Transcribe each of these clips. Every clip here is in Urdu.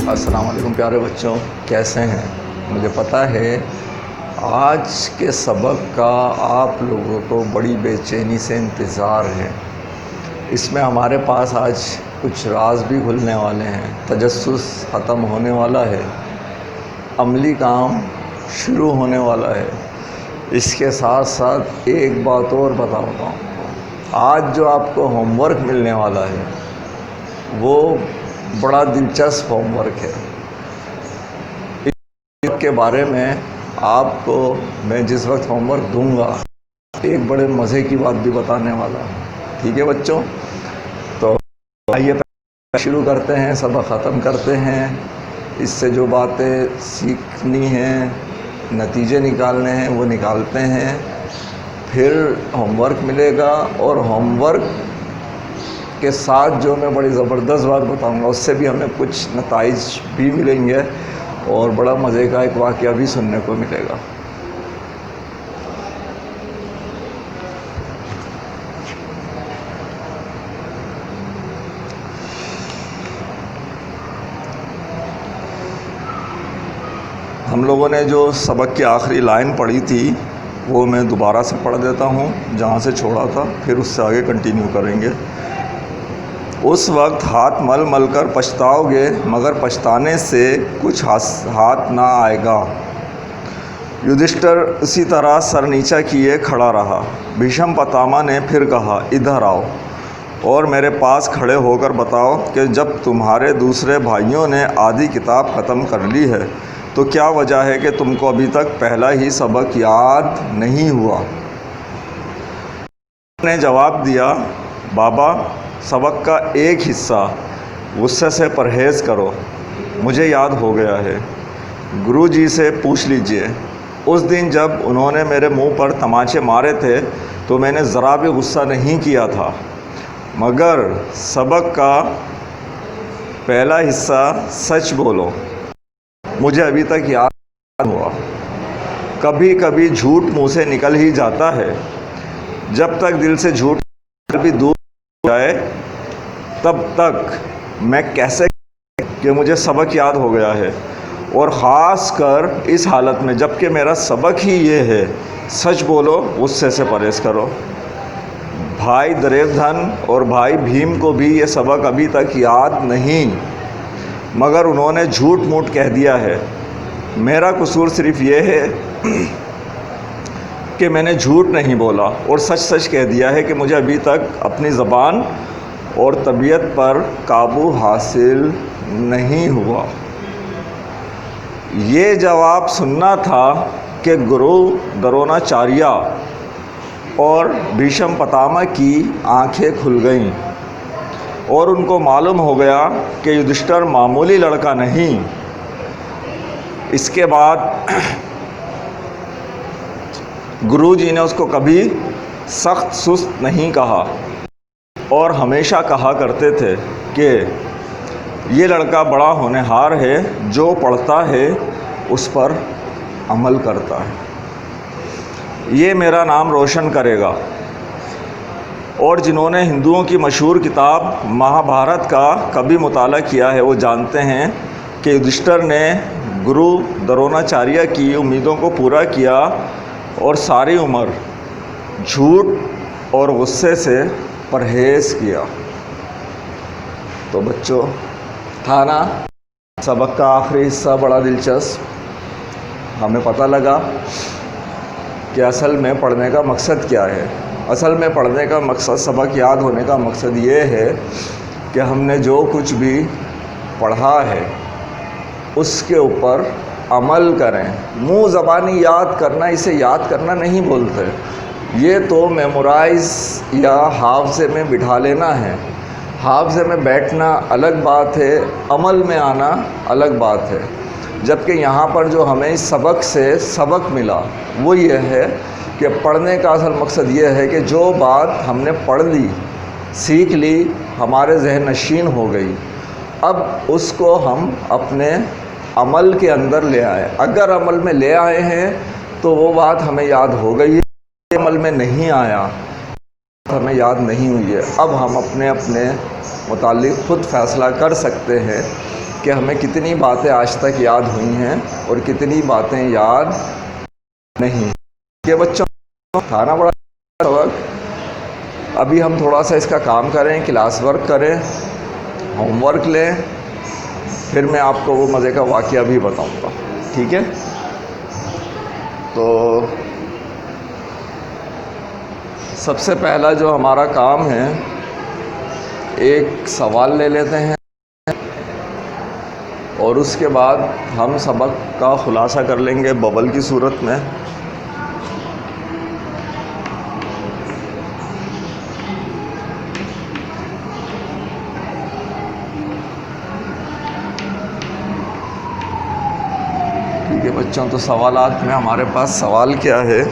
السلام علیکم پیارے بچوں، کیسے ہیں؟ مجھے پتہ ہے آج کے سبق کا آپ لوگوں کو بڑی بے چینی سے انتظار ہے۔ اس میں ہمارے پاس آج کچھ راز بھی کھلنے والے ہیں، تجسس ختم ہونے والا ہے، عملی کام شروع ہونے والا ہے۔ اس کے ساتھ ساتھ ایک بات اور بتاتا ہوں، آج جو آپ کو ہوم ورک ملنے والا ہے وہ بڑا دلچسپ ہوم ورک ہے۔ اس کے بارے میں آپ کو میں جس وقت ہوم ورک دوں گا ایک بڑے مزے کی بات بھی بتانے والا ہوں، ٹھیک ہے بچوں؟ تو آئیے شروع کرتے ہیں، سبق ختم کرتے ہیں۔ اس سے جو باتیں سیکھنی ہیں، نتیجے نکالنے ہیں وہ نکالتے ہیں، پھر ہوم ورک ملے گا، اور ہوم ورک کے ساتھ جو میں بڑی زبردست بات بتاؤں گا اس سے بھی ہمیں کچھ نتائج بھی ملیں گے اور بڑا مزے کا ایک واقعہ بھی سننے کو ملے گا۔ ہم لوگوں نے جو سبق کی آخری لائن پڑھی تھی وہ میں دوبارہ سے پڑھ دیتا ہوں جہاں سے چھوڑا تھا، پھر اس سے آگے کنٹینیو کریں گے۔ اس وقت ہاتھ مل مل کر پچھتاؤ گے، مگر پچھتانے سے کچھ ہاتھ نہ آئے گا۔ یدھشٹر اسی طرح سر نیچا کیے کھڑا رہا۔ بھیشم پتاما نے پھر کہا، ادھر آؤ اور میرے پاس کھڑے ہو کر بتاؤ کہ جب تمہارے دوسرے بھائیوں نے آدھی کتاب ختم کر لی ہے تو کیا وجہ ہے کہ تم کو ابھی تک پہلا ہی سبق یاد نہیں ہوا؟ نے جواب دیا، بابا سبق کا ایک حصہ غصے سے پرہیز کرو مجھے یاد ہو گیا ہے۔ گرو جی سے پوچھ لیجئے، اس دن جب انہوں نے میرے منہ پر تماچے مارے تھے تو میں نے ذرا بھی غصہ نہیں کیا تھا، مگر سبق کا پہلا حصہ سچ بولو مجھے ابھی تک یاد ہوا۔ کبھی کبھی جھوٹ منہ سے نکل ہی جاتا ہے، جب تک دل سے جھوٹ بھی دور ہو جائے تب تک میں کیسے کہ مجھے سبق یاد ہو گیا ہے، اور خاص کر اس حالت میں جب کہ میرا سبق ہی یہ ہے، سچ بولو غصے سے پرہیز کرو۔ بھائی دریودھن اور بھائی بھیم کو بھی یہ سبق ابھی تک یاد نہیں، مگر انہوں نے جھوٹ موٹ کہہ دیا ہے۔ میرا قصور صرف یہ ہے کہ میں نے جھوٹ نہیں بولا اور سچ سچ کہہ دیا ہے کہ مجھے ابھی تک اپنی زبان اور طبیعت پر قابو حاصل نہیں ہوا۔ یہ جواب سننا تھا کہ گرو دروناچاریہ اور بھیشم پتاما کی آنکھیں کھل گئیں اور ان کو معلوم ہو گیا کہ یدھشٹر معمولی لڑکا نہیں۔ اس کے بعد گرو جی نے اس کو کبھی سخت سست نہیں کہا اور ہمیشہ کہا کرتے تھے کہ یہ لڑکا بڑا ہونہار ہے، جو پڑھتا ہے اس پر عمل کرتا ہے، یہ میرا نام روشن کرے گا۔ اور جنہوں نے ہندوؤں کی مشہور کتاب مہابھارت کا کبھی مطالعہ کیا ہے وہ جانتے ہیں کہ یدھشٹر نے گرو دروناچاریہ کی امیدوں کو پورا کیا اور ساری عمر جھوٹ اور غصے سے پرہیز کیا۔ تو بچوں تھا نا سبق کا آخری حصہ بڑا دلچسپ؟ ہمیں پتہ لگا کہ اصل میں پڑھنے کا مقصد کیا ہے۔ اصل میں پڑھنے کا مقصد، سبق یاد ہونے کا مقصد یہ ہے کہ ہم نے جو کچھ بھی پڑھا ہے اس کے اوپر عمل کریں۔ منہ زبانی یاد کرنا، اسے یاد کرنا نہیں بولتے، یہ تو میمورائز یا حافظے میں بٹھا لینا ہے۔ حافظے میں بیٹھنا الگ بات ہے، عمل میں آنا الگ بات ہے۔ جبکہ یہاں پر جو ہمیں اس سبق سے سبق ملا وہ یہ ہے کہ پڑھنے کا اصل مقصد یہ ہے کہ جو بات ہم نے پڑھ لی، سیکھ لی، ہمارے ذہن نشین ہو گئی، اب اس کو ہم اپنے عمل کے اندر لے آئیں۔ اگر عمل میں لے آئے ہیں تو وہ بات ہمیں یاد ہو گئی ہے، عمل میں نہیں آیا ہمیں یاد نہیں ہوئی ہے۔ اب ہم اپنے متعلق خود فیصلہ کر سکتے ہیں کہ ہمیں کتنی باتیں آج تک یاد ہوئی ہیں اور کتنی باتیں یاد نہیں کہ بچوں تھا نا بڑا سبق. ابھی ہم تھوڑا سا اس کا کام کریں, کلاس ورک کریں, ہوم ورک لیں, پھر میں آپ کو وہ مزے کا واقعہ بھی بتاؤں گا. ٹھیک ہے؟ تو سب سے پہلا جو ہمارا کام ہے, ایک سوال لے لیتے ہیں اور اس کے بعد ہم سبق کا خلاصہ کر لیں گے ببل کی صورت میں. ٹھیک ہے بچوں, تو سوالات میں ہمارے پاس سوال کیا ہے؟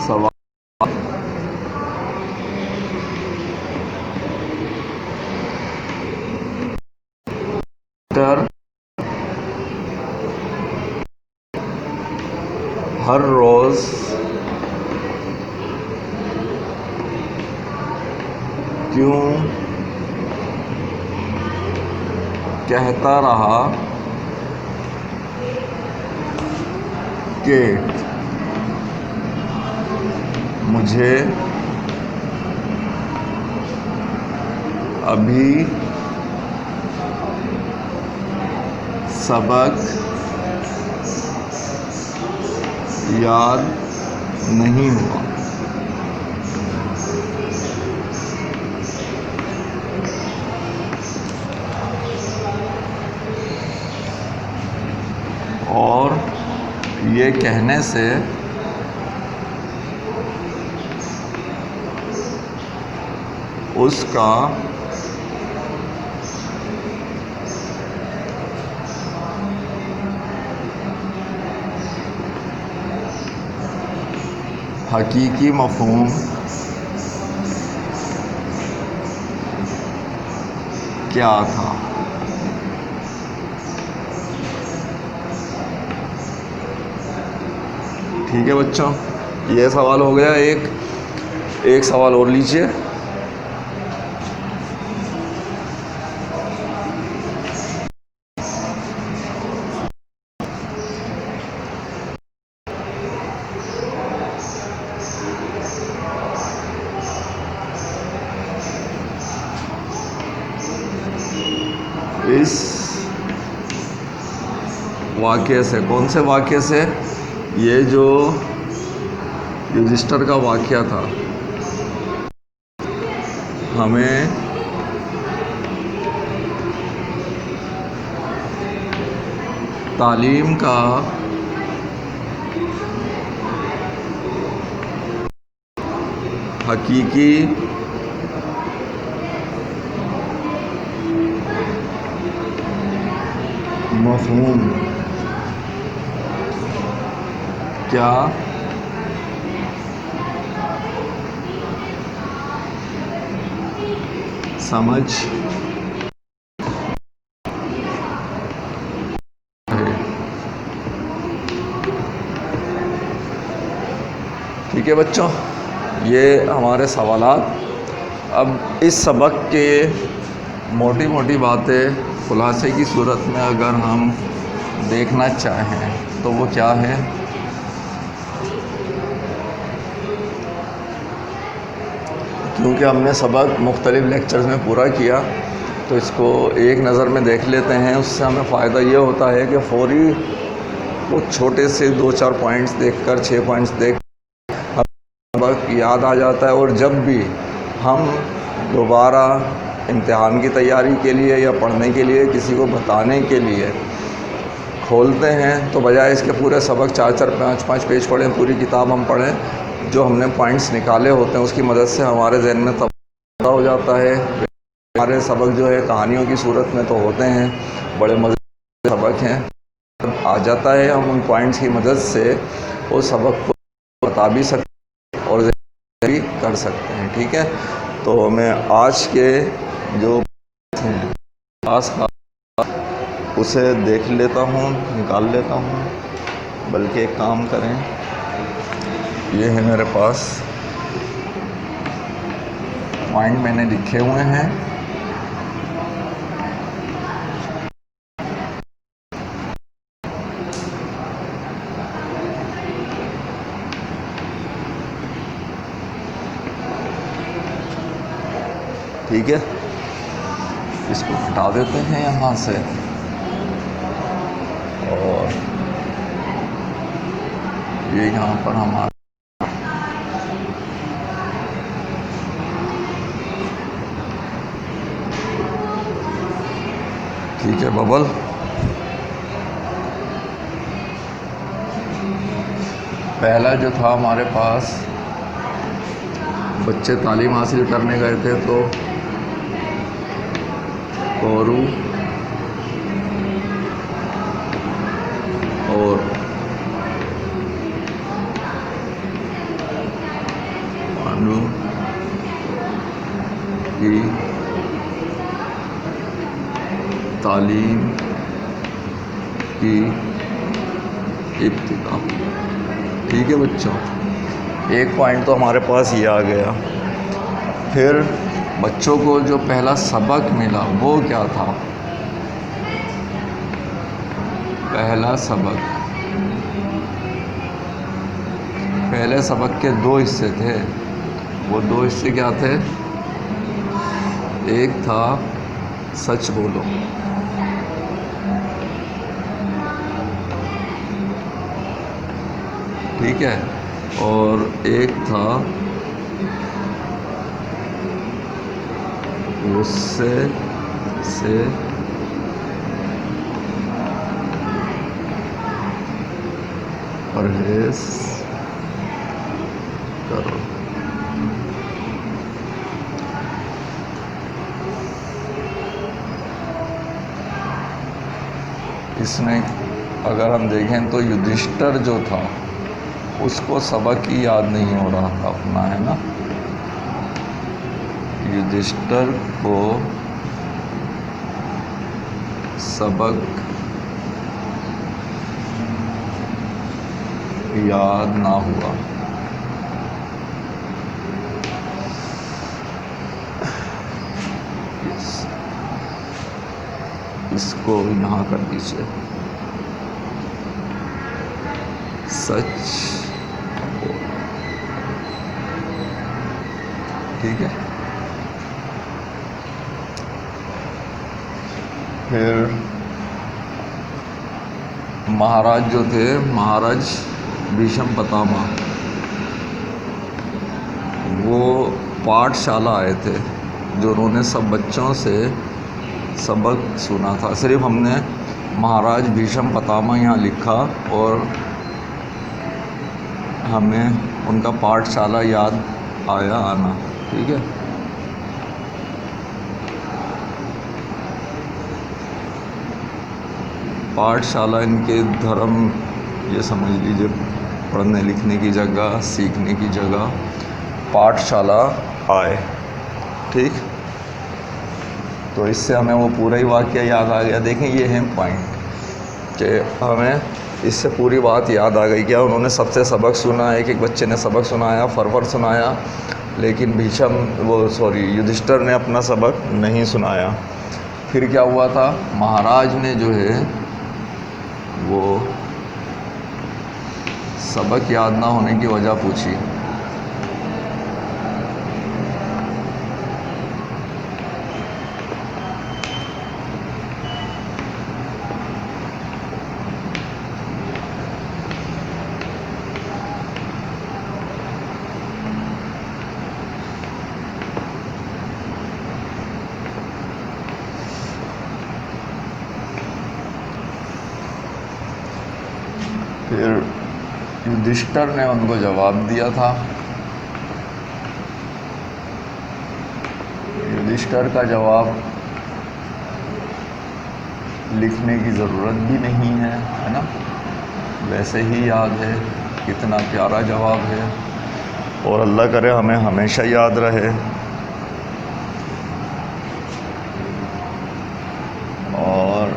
سوال ہر روز کیوں کہتا رہا کہ مجھے ابھی سبق یاد نہیں ہوا. اور یہ کہنے سے اس کا حقیقی مفہوم کیا تھا؟ ٹھیک ہے بچوں, یہ سوال ہو گیا. ایک سوال اور لیجیے. اس واقعے سے, کون سے واقعے سے؟ یہ جو رجسٹر کا واقعہ تھا, ہمیں تعلیم کا حقیقی مفہوم کیا سمجھ ہے. ٹھیک ہے بچوں, یہ ہمارے سوالات. اب اس سبق کے موٹی موٹی باتیں خلاصے کی صورت میں اگر ہم دیکھنا چاہیں تو وہ کیا ہے؟ کیونکہ ہم نے سبق مختلف لیکچرز میں پورا کیا تو اس کو ایک نظر میں دیکھ لیتے ہیں. اس سے ہمیں فائدہ یہ ہوتا ہے کہ فوری وہ چھوٹے سے 2-4 پوائنٹس دیکھ کر 6 پوائنٹس دیکھ کر سبق یاد آ جاتا ہے, اور جب بھی ہم دوبارہ امتحان کی تیاری کے لیے یا پڑھنے کے لیے کسی کو بتانے کے لیے کھولتے ہیں تو بجائے اس کے پورے سبق 4-4 5-5 پیج پڑھیں, پوری کتاب ہم پڑھیں, جو ہم نے پوائنٹس نکالے ہوتے ہیں اس کی مدد سے ہمارے ذہن میں تبادلہ ہو جاتا ہے. ہمارے سبق جو ہے کہانیوں کی صورت میں تو ہوتے ہیں, بڑے مزے کے سبق ہیں, آ جاتا ہے. ہم ان پوائنٹس کی مدد سے اس سبق کو بتا بھی سکتے ہیں اور ذہن بھی کر سکتے ہیں. ٹھیک ہے, تو میں آج کے جو ہیں خاص اسے دیکھ لیتا ہوں, نکال لیتا ہوں. بلکہ ایک کام کریں, یہ ہے میرے پاس پوائنٹ میں نے لکھے ہوئے ہیں. ٹھیک ہے, اس کو ہٹا دیتے ہیں یہاں سے, اور یہ یہاں پر ہمارا ٹھیک ہے ببل. پہلا جو تھا ہمارے پاس, بچے تعلیم حاصل کرنے گئے تھے تو کورو اور پانڈو کی تعلیم کی ابتدا. ٹھیک ہے بچوں, ایک پوائنٹ تو ہمارے پاس یہ آ گیا. پھر بچوں کو جو پہلا سبق ملا وہ کیا تھا؟ پہلا سبق, پہلے سبق کے 2 حصے تھے. وہ 2 حصے کیا تھے؟ ایک تھا سچ بولو, ٹھیک ہے, اور ایک تھا غصے سے پرہیز کرو. اس میں اگر ہم دیکھیں تو یدھشٹر جو تھا اس کو سبق ہی یاد نہیں ہو رہا تھا اپنا, ہے نا. یدھشٹر کو سبق یاد نہ ہوا. اس کو یہاں کر دیجیے. سچ بولو, ٹھیک ہے. پھر مہاراج جو تھے, مہاراج بھیشم پتاما, وہ پاٹھ شالا آئے تھے جو انہوں نے سب بچوں سے سبق سنا تھا. صرف ہم نے مہاراج بھیشم پتاما یہاں لکھا اور ہمیں ان کا پاٹھ شالا یاد آیا آنا. ٹھیک ہے, پاٹھ شالا ان کے دھرم, یہ سمجھ لیجیے پڑھنے لکھنے کی جگہ, سیکھنے کی جگہ پاٹھ شالا آئے. ٹھیک, تو اس سے ہمیں وہ پورا ہی واقعہ یاد آ گیا. دیکھیں یہ ہے پوائنٹ کہ ہمیں اس سے پوری بات یاد آ گئی. کیا انہوں نے سب سے سبق سنا, ایک ایک بچے نے سبق سنایا, فرفر سنایا, لیکن یدھشٹر نے اپنا سبق نہیں سنایا. پھر کیا ہوا تھا, مہاراج نے جو ہے وہ سبق یاد نہ ہونے کی وجہ پوچھی. پھر یدھشٹر نے ان کو جواب دیا تھا. یدھشٹر کا جواب لکھنے کی ضرورت بھی نہیں ہے, ہے نا, ویسے ہی یاد ہے. کتنا پیارا جواب ہے, اور اللہ کرے ہمیں ہمیشہ یاد رہے. اور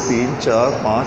3 4 5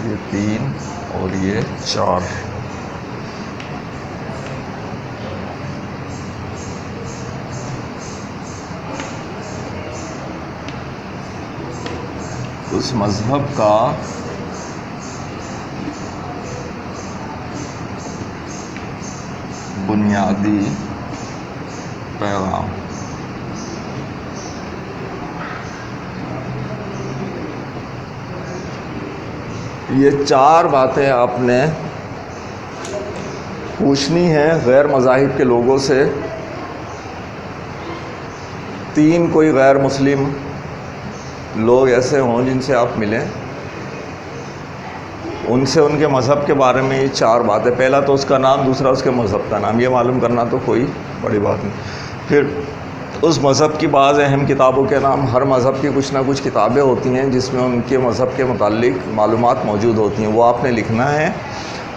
یہ 3 اور یہ 4. اس مذہب کا بنیادی پیغام. یہ 4 باتیں آپ نے پوچھنی ہیں غیر مذاہب کے لوگوں سے. 3 کوئی غیر مسلم لوگ ایسے ہوں جن سے آپ ملیں, ان سے ان کے مذہب کے بارے میں یہ 4 باتیں. پہلا تو اس کا نام, دوسرا اس کے مذہب کا نام. یہ معلوم کرنا تو کوئی بڑی بات نہیں. پھر اس مذہب کی بعض اہم کتابوں کے نام. ہر مذہب کی کچھ نہ کچھ کتابیں ہوتی ہیں جس میں ان کے مذہب کے متعلق معلومات موجود ہوتی ہیں, وہ آپ نے لکھنا ہے.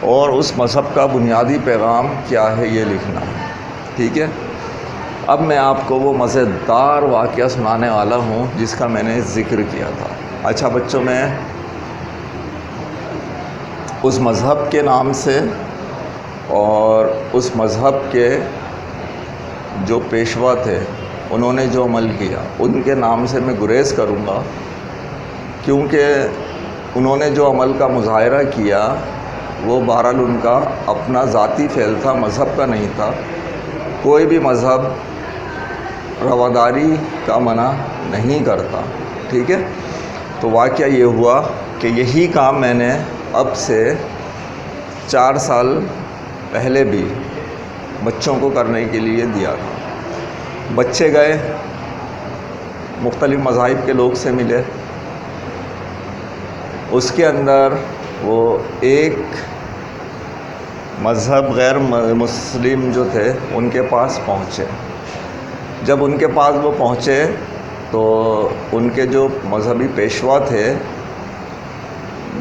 اور اس مذہب کا بنیادی پیغام کیا ہے یہ لکھنا ہے. ٹھیک ہے. اب میں آپ کو وہ مزیدار واقعہ سنانے والا ہوں جس کا میں نے ذکر کیا تھا. اچھا بچوں, میں اس مذہب کے نام سے اور اس مذہب کے جو پیشوا تھے انہوں نے جو عمل کیا ان کے نام سے میں گریز کروں گا, کیونکہ انہوں نے جو عمل کا مظاہرہ کیا وہ بہرحال ان کا اپنا ذاتی فعل تھا, مذہب کا نہیں تھا. کوئی بھی مذہب رواداری کا منع نہیں کرتا. ٹھیک ہے. تو واقعہ یہ ہوا کہ یہی کام میں نے اب سے 4 سال پہلے بھی بچوں کو کرنے کے لیے دیا تھا. بچے گئے, مختلف مذاہب کے لوگ سے ملے. اس کے اندر وہ ایک مذہب غیر مسلم جو تھے ان کے پاس پہنچے. جب ان کے پاس وہ پہنچے تو ان کے جو مذہبی پیشوا تھے,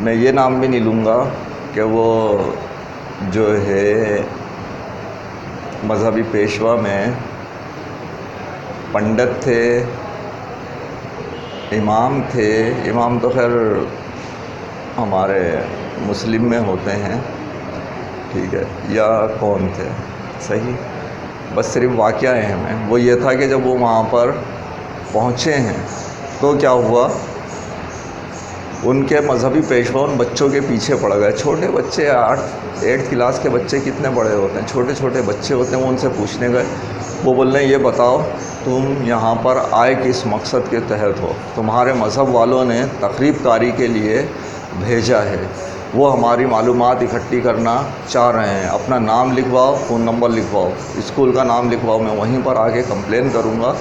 میں یہ نام بھی نہیں لوں گا کہ وہ جو ہے مذہبی پیشوا میں پنڈت تھے, امام تھے. امام تو خیر ہمارے مسلم میں ہوتے ہیں, ٹھیک ہے, یا کون تھے, صحیح. بس صرف واقعہ اہم ہے. وہ یہ تھا کہ جب وہ وہاں پر پہنچے ہیں تو کیا ہوا, ان کے مذہبی پیشوا ان بچوں کے پیچھے پڑ گئے. چھوٹے بچے, 8 کلاس کے بچے کتنے بڑے ہوتے ہیں, چھوٹے چھوٹے بچے ہوتے ہیں. وہ ان سے پوچھنے گئے. وہ بول رہے ہیں یہ بتاؤ تم یہاں پر آئے کس مقصد کے تحت ہو. تمہارے مذہب والوں نے تقریب کاری کے لیے بھیجا ہے, وہ ہماری معلومات اکٹھی کرنا چاہ رہے ہیں. اپنا نام لکھواؤ, فون نمبر لکھواؤ, اسکول کا نام لکھواؤ. میں وہیں پر آ کے کمپلین کروں گا,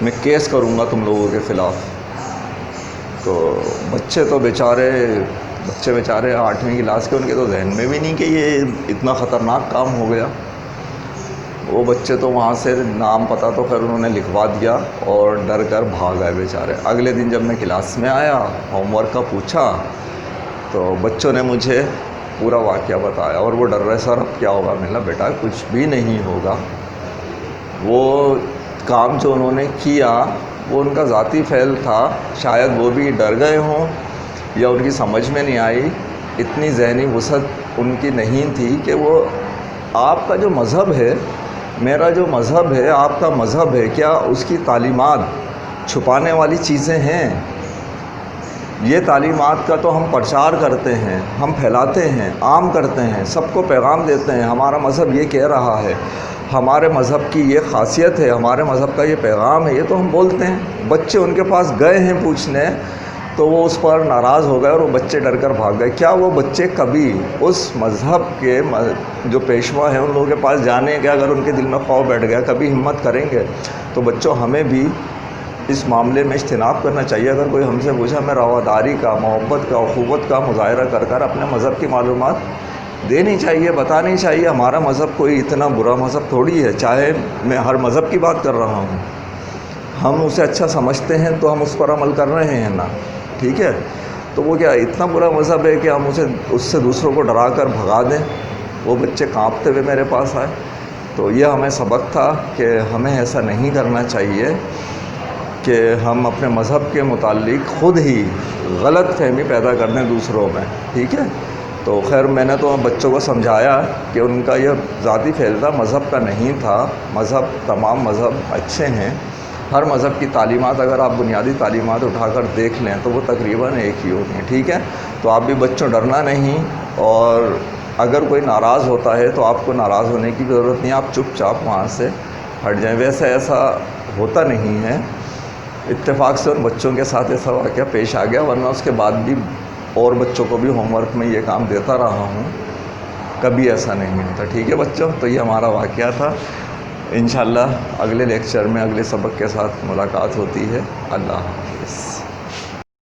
میں کیس کروں گا تم لوگوں کے خلاف. تو بچے تو بیچارے 8ویں کلاس کے, ان کے تو ذہن میں بھی نہیں کہ یہ اتنا خطرناک کام ہو گیا. وہ بچے تو وہاں سے نام پتہ تو خیر انہوں نے لکھوا دیا اور ڈر کر بھاگ گئے بیچارے. اگلے دن جب میں کلاس میں آیا, ہوم ورک کا پوچھا تو بچوں نے مجھے پورا واقعہ بتایا اور وہ ڈر رہے, سر اب کیا ہوگا. میں نے کہا بیٹا کچھ بھی نہیں ہوگا. وہ کام جو انہوں نے کیا وہ ان کا ذاتی فعل تھا. شاید وہ بھی ڈر گئے ہوں یا ان کی سمجھ میں نہیں آئی, اتنی ذہنی وسعت ان کی نہیں تھی کہ وہ آپ کا جو مذہب ہے, میرا جو مذہب ہے, آپ کا مذہب ہے, کیا اس کی تعلیمات چھپانے والی چیزیں ہیں؟ یہ تعلیمات کا تو ہم پرچار کرتے ہیں, ہم پھیلاتے ہیں, عام کرتے ہیں, سب کو پیغام دیتے ہیں. ہمارا مذہب یہ کہہ رہا ہے, ہمارے مذہب کی یہ خاصیت ہے, ہمارے مذہب کا یہ پیغام ہے, یہ تو ہم بولتے ہیں. بچے ان کے پاس گئے ہیں پوچھنے تو وہ اس پر ناراض ہو گئے اور وہ بچے ڈر کر بھاگ گئے. کیا وہ بچے کبھی اس مذہب کے جو پیشوا ہیں ان لوگوں کے پاس جانے کے اگر ان کے دل میں خوف بیٹھ گیا کبھی ہمت کریں گے؟ تو بچوں ہمیں بھی اس معاملے میں اجتناب کرنا چاہیے. اگر کوئی ہم سے پوچھا, ہمیں رواداری کا, محبت کا, اخوت کا مظاہرہ کر کر اپنے مذہب کی معلومات دینی چاہیے, بتانی چاہیے. ہمارا مذہب کوئی اتنا برا مذہب تھوڑی ہے. چاہے میں ہر مذہب کی بات کر رہا ہوں, ہم اسے اچھا سمجھتے ہیں تو ہم اس پر عمل کر رہے ہیں نا, ٹھیک ہے. تو وہ کیا اتنا برا مذہب ہے کہ ہم اس سے دوسروں کو ڈرا کر بھگا دیں؟ وہ بچے کانپتے ہوئے میرے پاس آئے. تو یہ ہمیں سبق تھا کہ ہمیں ایسا نہیں کرنا چاہیے. کہ ہم اپنے مذہب کے متعلق خود ہی غلط فہمی پیدا کر دیں دوسروں میں، ٹھیک ہے؟ تو خیر میں نے تو بچوں کو سمجھایا کہ ان کا یہ ذاتی فیصلہ مذہب کا نہیں تھا، تمام مذہب اچھے ہیں، ہر مذہب کی تعلیمات اگر آپ بنیادی تعلیمات اٹھا کر دیکھ لیں تو وہ تقریباً ایک ہی ہوتی ہیں، ٹھیک ہے؟ تو آپ بھی بچوں ڈرنا نہیں، اور اگر کوئی ناراض ہوتا ہے تو آپ کو ناراض ہونے کی ضرورت نہیں، آپ چپ چاپ وہاں سے ہٹ جائیں۔ ویسے ایسا ہوتا نہیں ہے، اتفاق سے ان بچوں کے ساتھ ایسا واقعہ پیش آ گیا، ورنہ اس کے بعد بھی اور بچوں کو بھی ہوم ورک میں یہ کام دیتا رہا ہوں، کبھی ایسا نہیں ہوتا، ٹھیک ہے بچوں؟ تو یہ ہمارا واقعہ تھا۔ انشاءاللہ اگلے لیکچر میں اگلے سبق کے ساتھ ملاقات ہوتی ہے۔ اللہ حافظ۔